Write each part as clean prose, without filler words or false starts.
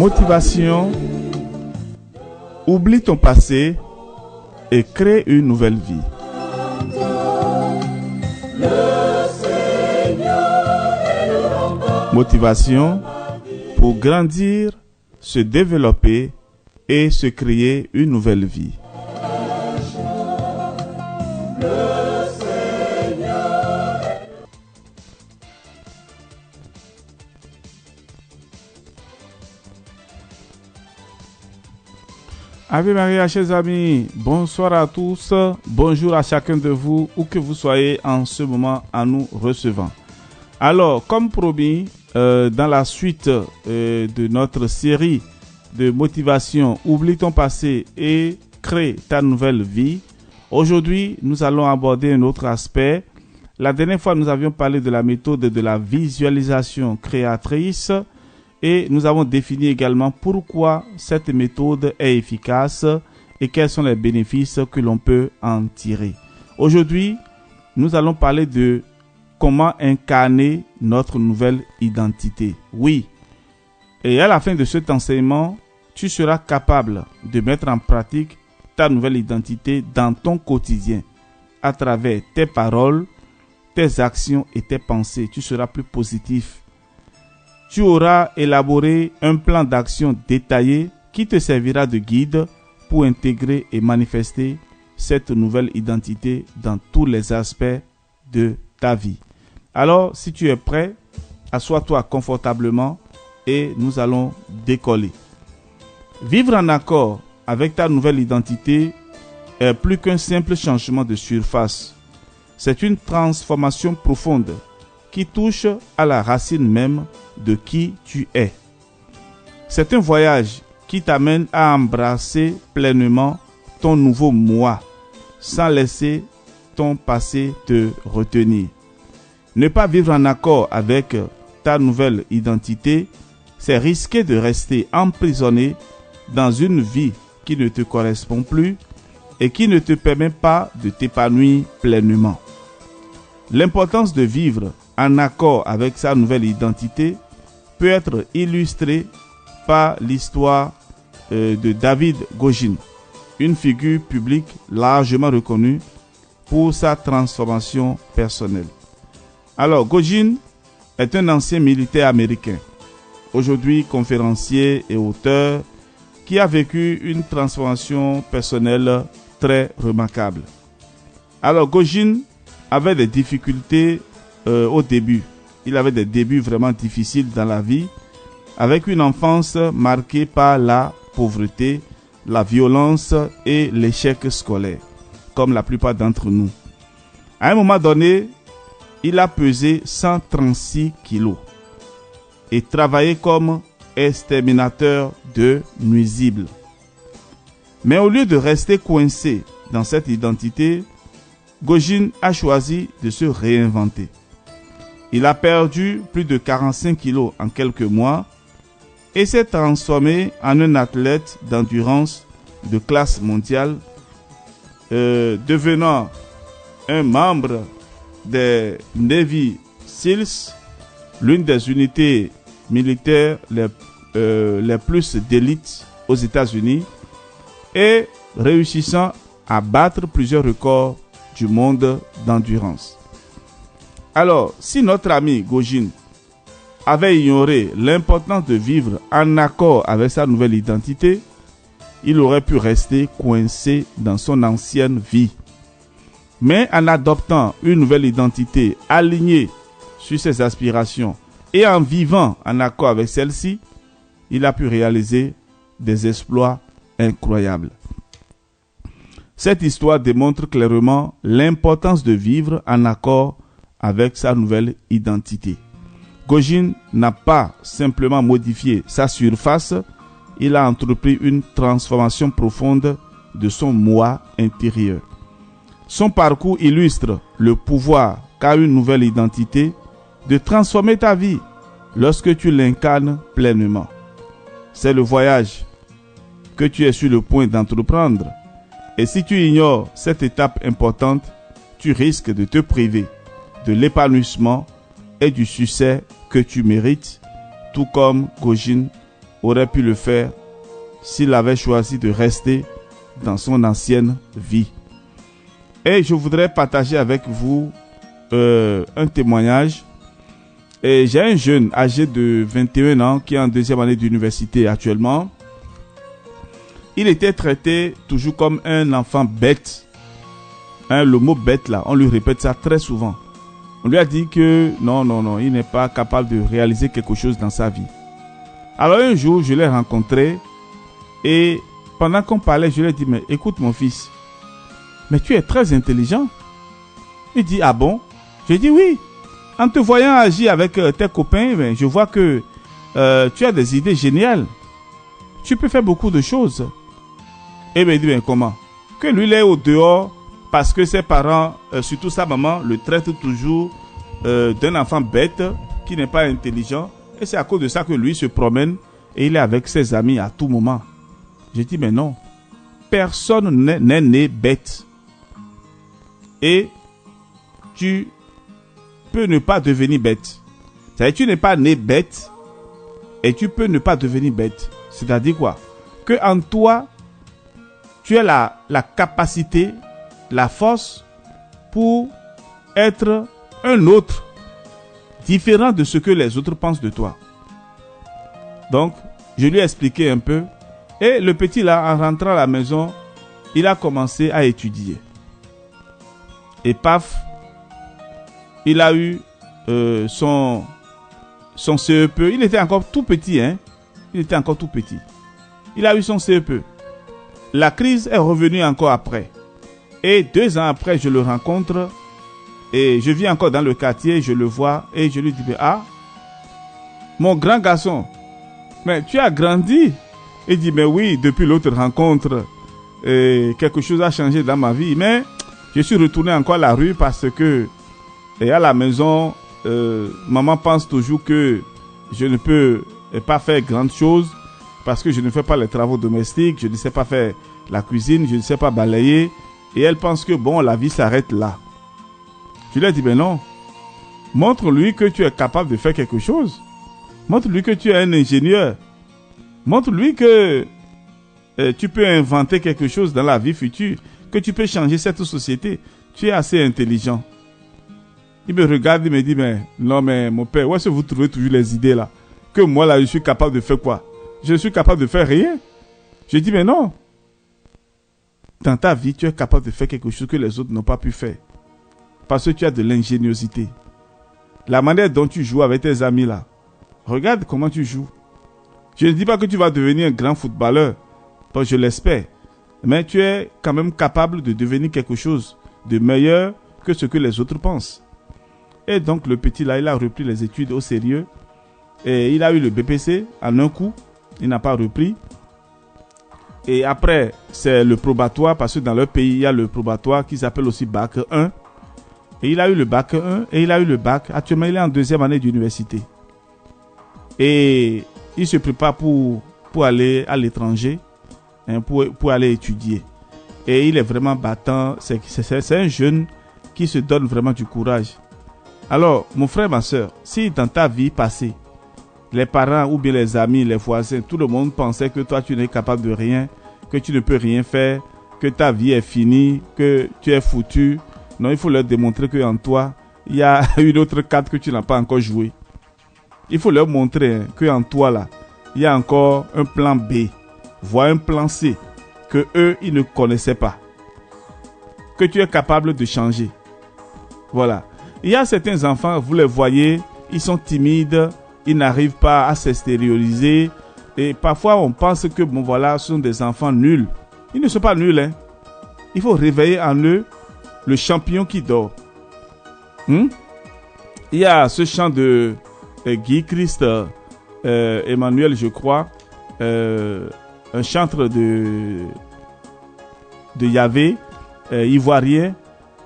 Motivation. Oublie ton passé et crée une nouvelle vie. Motivation pour grandir, se développer et se créer une nouvelle vie. Ave Maria, chers amis, bonsoir à tous, bonjour à chacun de vous, où que vous soyez en ce moment en nous recevant. Alors, comme promis, dans la suite de notre série de motivation, oublie ton passé et crée ta nouvelle vie, aujourd'hui, nous allons aborder un autre aspect. La dernière fois, nous avions parlé de la méthode de la visualisation créatrice. Et nous avons défini également pourquoi cette méthode est efficace et quels sont les bénéfices que l'on peut en tirer. Aujourd'hui, nous allons parler de comment incarner notre nouvelle identité. Oui, et à la fin de cet enseignement, tu seras capable de mettre en pratique ta nouvelle identité dans ton quotidien à travers tes paroles, tes actions et tes pensées. Tu seras plus positif. Tu auras élaboré un plan d'action détaillé qui te servira de guide pour intégrer et manifester cette nouvelle identité dans tous les aspects de ta vie. Alors, si tu es prêt, assois-toi confortablement et nous allons décoller. Vivre en accord avec ta nouvelle identité est plus qu'un simple changement de surface. C'est une transformation profonde qui touche à la racine même de qui tu es. C'est un voyage qui t'amène à embrasser pleinement ton nouveau moi, sans laisser ton passé te retenir. Ne pas vivre en accord avec ta nouvelle identité, c'est risquer de rester emprisonné dans une vie qui ne te correspond plus et qui ne te permet pas de t'épanouir pleinement. L'importance de vivre en accord avec sa nouvelle identité peut être illustrée par l'histoire de David Gojin, une figure publique largement reconnue pour sa transformation personnelle. Alors, Gojin est un ancien militaire américain, aujourd'hui conférencier et auteur, qui a vécu une transformation personnelle très remarquable. Alors, Gojin avait des difficultés au début. Il avait des débuts vraiment difficiles dans la vie, avec une enfance marquée par la pauvreté, la violence et l'échec scolaire, comme la plupart d'entre nous. À un moment donné, il a pesé 136 kilos et travaillé comme exterminateur de nuisibles. Mais au lieu de rester coincé dans cette identité, Gojin a choisi de se réinventer. Il a perdu plus de 45 kilos en quelques mois et s'est transformé en un athlète d'endurance de classe mondiale, devenant un membre des Navy SEALs, l'une des unités militaires les plus d'élite aux États-Unis, et réussissant à battre plusieurs records du monde d'endurance. Alors, si notre ami Gojin avait ignoré l'importance de vivre en accord avec sa nouvelle identité, il aurait pu rester coincé dans son ancienne vie. Mais en adoptant une nouvelle identité alignée sur ses aspirations et en vivant en accord avec celle-ci, il a pu réaliser des exploits incroyables. Cette histoire démontre clairement l'importance de vivre en accord avec sa nouvelle identité. Gojin n'a pas simplement modifié sa surface, il a entrepris une transformation profonde de son moi intérieur. Son parcours illustre le pouvoir qu'a une nouvelle identité de transformer ta vie lorsque tu l'incarnes pleinement. C'est le voyage que tu es sur le point d'entreprendre. Et si tu ignores cette étape importante, tu risques de te priver de l'épanouissement et du succès que tu mérites, tout comme Gojin aurait pu le faire s'il avait choisi de rester dans son ancienne vie. Et je voudrais partager avec vous un témoignage. Et j'ai un jeune âgé de 21 ans qui est en deuxième année d'université actuellement. Il était traité toujours comme un enfant bête. Le mot bête là, on lui répète ça très souvent. On lui a dit que non, il n'est pas capable de réaliser quelque chose dans sa vie. Alors un jour, je l'ai rencontré et pendant qu'on parlait, je lui ai dit, mais écoute mon fils, mais tu es très intelligent. Il dit, ah bon? J'ai dit oui. En te voyant agir avec tes copains, ben, je vois que tu as des idées géniales. Tu peux faire beaucoup de choses. Et bien, il dit, ben, comment? Que lui, il est au dehors parce que ses parents, surtout sa maman, le traitent toujours d'un enfant bête qui n'est pas intelligent. Et c'est à cause de ça que lui se promène et il est avec ses amis à tout moment. J'ai dit, mais non. Personne n'est né bête. Et tu peux ne pas devenir bête. C'est-à-dire tu n'es pas né bête et tu peux ne pas devenir bête. C'est-à-dire quoi? Que en toi, tu as la capacité, la force pour être un autre, différent de ce que les autres pensent de toi. Donc, je lui ai expliqué un peu. Et le petit là, en rentrant à la maison, il a commencé à étudier. Et paf, il a eu son CEP. Il était encore tout petit, hein. Il était encore tout petit. Il a eu son CEP. La crise est revenue encore après. Et 2 ans après, je le rencontre. Et je vis encore dans le quartier, je le vois. Et je lui dis, ah, mon grand garçon, mais tu as grandi. Il dit, mais oui, depuis l'autre rencontre, quelque chose a changé dans ma vie. Mais je suis retourné encore à la rue parce que et à la maison, maman pense toujours que je ne peux pas faire grandes choses parce que je ne fais pas les travaux domestiques, je ne sais pas faire la cuisine, je ne sais pas balayer. Et elle pense que bon, la vie s'arrête là. Je lui ai dit, ben non, montre-lui que tu es capable de faire quelque chose. Montre-lui que tu es un ingénieur. Montre-lui que tu peux inventer quelque chose dans la vie future, que tu peux changer cette société. Tu es assez intelligent. Il me regarde et me dit, mais non, mais mon père, où est-ce que vous trouvez toujours les idées là? Que moi là, je suis capable de faire quoi? Je suis capable de faire rien. Je dis, mais non. Dans ta vie, tu es capable de faire quelque chose que les autres n'ont pas pu faire. Parce que tu as de l'ingéniosité. La manière dont tu joues avec tes amis là. Regarde comment tu joues. Je ne dis pas que tu vas devenir un grand footballeur. Je l'espère. Mais tu es quand même capable de devenir quelque chose de meilleur que ce que les autres pensent. Et donc le petit là, il a repris les études au sérieux. Et il a eu le BPC en un coup. Il n'a pas repris. Et après, c'est le probatoire, parce que dans leur pays, il y a le probatoire qui s'appelle aussi Bac 1. Et il a eu le Bac 1 et il a eu le Bac. Actuellement, il est en deuxième année d'université. Et il se prépare pour aller à l'étranger, hein, pour aller étudier. Et il est vraiment battant. C'est un jeune qui se donne vraiment du courage. Alors, mon frère, ma soeur, si dans ta vie passée, les parents ou bien les amis, les voisins, tout le monde pensait que toi, tu n'es capable de rien, que tu ne peux rien faire, que ta vie est finie, que tu es foutu. Non, il faut leur démontrer qu'en toi, il y a une autre carte que tu n'as pas encore jouée. Il faut leur montrer qu'en toi, là, il y a encore un plan B, voire un plan C, que eux, ils ne connaissaient pas. Que tu es capable de changer. Voilà. Il y a certains enfants, vous les voyez, ils sont timides, ils n'arrivent pas à s'extérioriser. Et parfois, on pense que, bon voilà, ce sont des enfants nuls. Ils ne sont pas nuls, hein. Il faut réveiller en eux le champion qui dort. Il y a ce chant de Guy Christ Emmanuel, je crois, un chantre de Yahvé, ivoirien,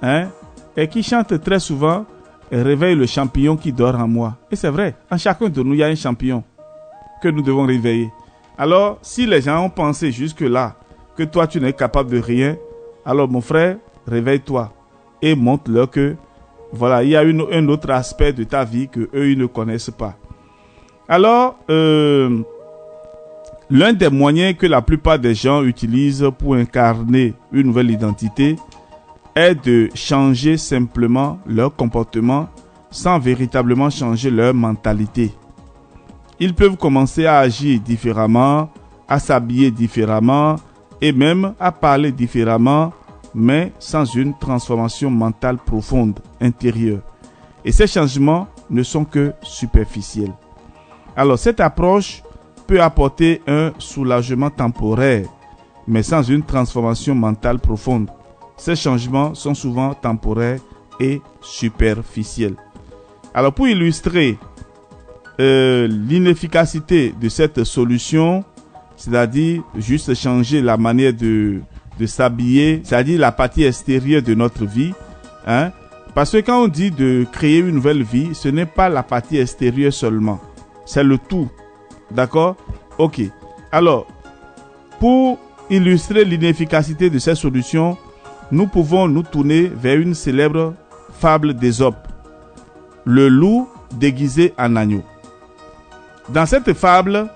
hein, et qui chante très souvent réveille le champion qui dort en moi. Et c'est vrai, en chacun de nous, il y a un champion que nous devons réveiller. Alors, si les gens ont pensé jusque-là que toi, tu n'es capable de rien, alors mon frère, réveille-toi et montre-leur que, voilà, il y a un autre aspect de ta vie que eux ils ne connaissent pas. Alors, L'un des moyens que la plupart des gens utilisent pour incarner une nouvelle identité est de changer simplement leur comportement sans véritablement changer leur mentalité. Ils peuvent commencer à agir différemment, à s'habiller différemment et même à parler différemment, mais sans une transformation mentale profonde, intérieure. Et ces changements ne sont que superficiels. Alors cette approche peut apporter un soulagement temporaire, mais sans une transformation mentale profonde. Ces changements sont souvent temporaires et superficiels. Alors pour illustrer l'inefficacité de cette solution, c'est-à-dire juste changer la manière de s'habiller, c'est-à-dire la partie extérieure de notre vie, parce que quand on dit de créer une nouvelle vie, ce n'est pas la partie extérieure seulement, c'est le tout. D'accord? Ok. Alors, pour illustrer l'inefficacité de cette solution, nous pouvons nous tourner vers une célèbre fable d'Ésope, le loup déguisé en agneau. Dans cette fable,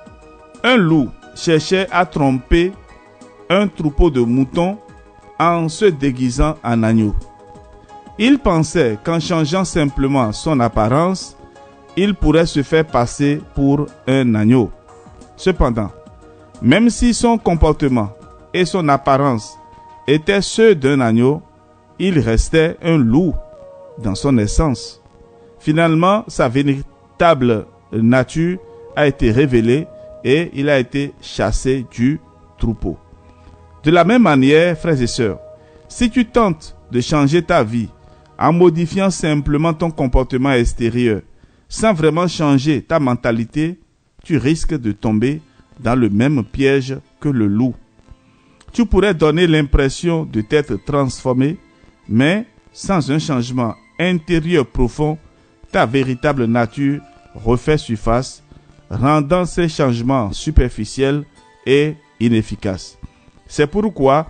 un loup cherchait à tromper un troupeau de moutons en se déguisant en agneau. Il pensait qu'en changeant simplement son apparence, il pourrait se faire passer pour un agneau. Cependant, même si son comportement et son apparence étaient ceux d'un agneau, il restait un loup dans son essence. Finalement, sa véritable nature a été révélée et il a été chassé du troupeau. De la même manière, frères et sœurs, si tu tentes de changer ta vie en modifiant simplement ton comportement extérieur, sans vraiment changer ta mentalité, tu risques de tomber dans le même piège que le loup. Tu pourrais donner l'impression de t'être transformé, mais sans un changement intérieur profond, ta véritable nature refait surface, rendant ces changements superficiels et inefficaces. C'est pourquoi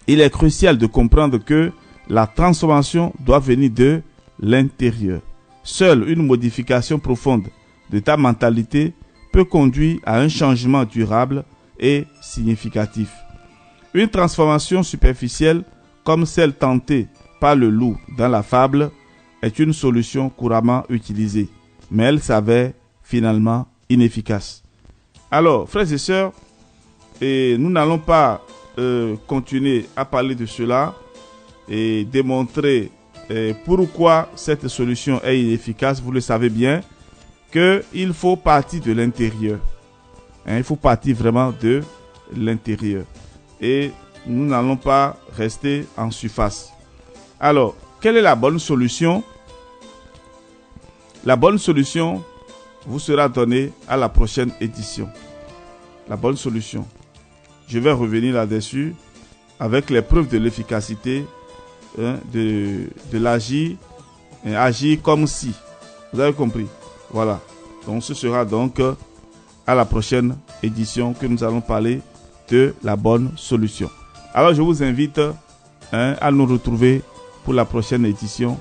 il est crucial de comprendre que la transformation doit venir de l'intérieur. Seule une modification profonde de ta mentalité peut conduire à un changement durable et significatif. Une transformation superficielle, comme celle tentée par le loup dans la fable, est une solution couramment utilisée, mais elle s'avère finalement inefficace. Alors, frères et sœurs, nous n'allons pas continuer à parler de cela et démontrer pourquoi cette solution est inefficace. Vous le savez bien qu'il faut partir de l'intérieur. Il faut partir vraiment de l'intérieur. Et nous n'allons pas rester en surface. Alors, quelle est la bonne solution? La bonne solution vous sera donnée à la prochaine édition. La bonne solution. Je vais revenir là-dessus avec les preuves de l'efficacité de l'agir, agir comme si. Vous avez compris? Voilà. Donc ce sera donc à la prochaine édition que nous allons parler de la bonne solution. Alors je vous invite à nous retrouver pour la prochaine édition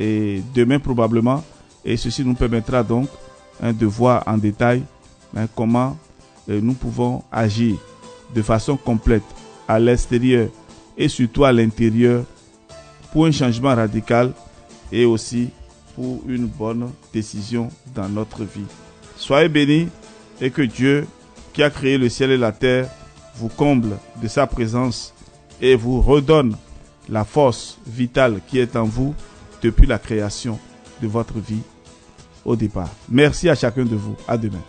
et demain probablement, et ceci nous permettra donc de voir en détail comment nous pouvons agir de façon complète à l'extérieur et surtout à l'intérieur pour un changement radical et aussi pour une bonne décision dans notre vie. Soyez bénis et que Dieu, qui a créé le ciel et la terre, vous comble de sa présence et vous redonne la force vitale qui est en vous depuis la création de votre vie au départ. Merci à chacun de vous. À demain.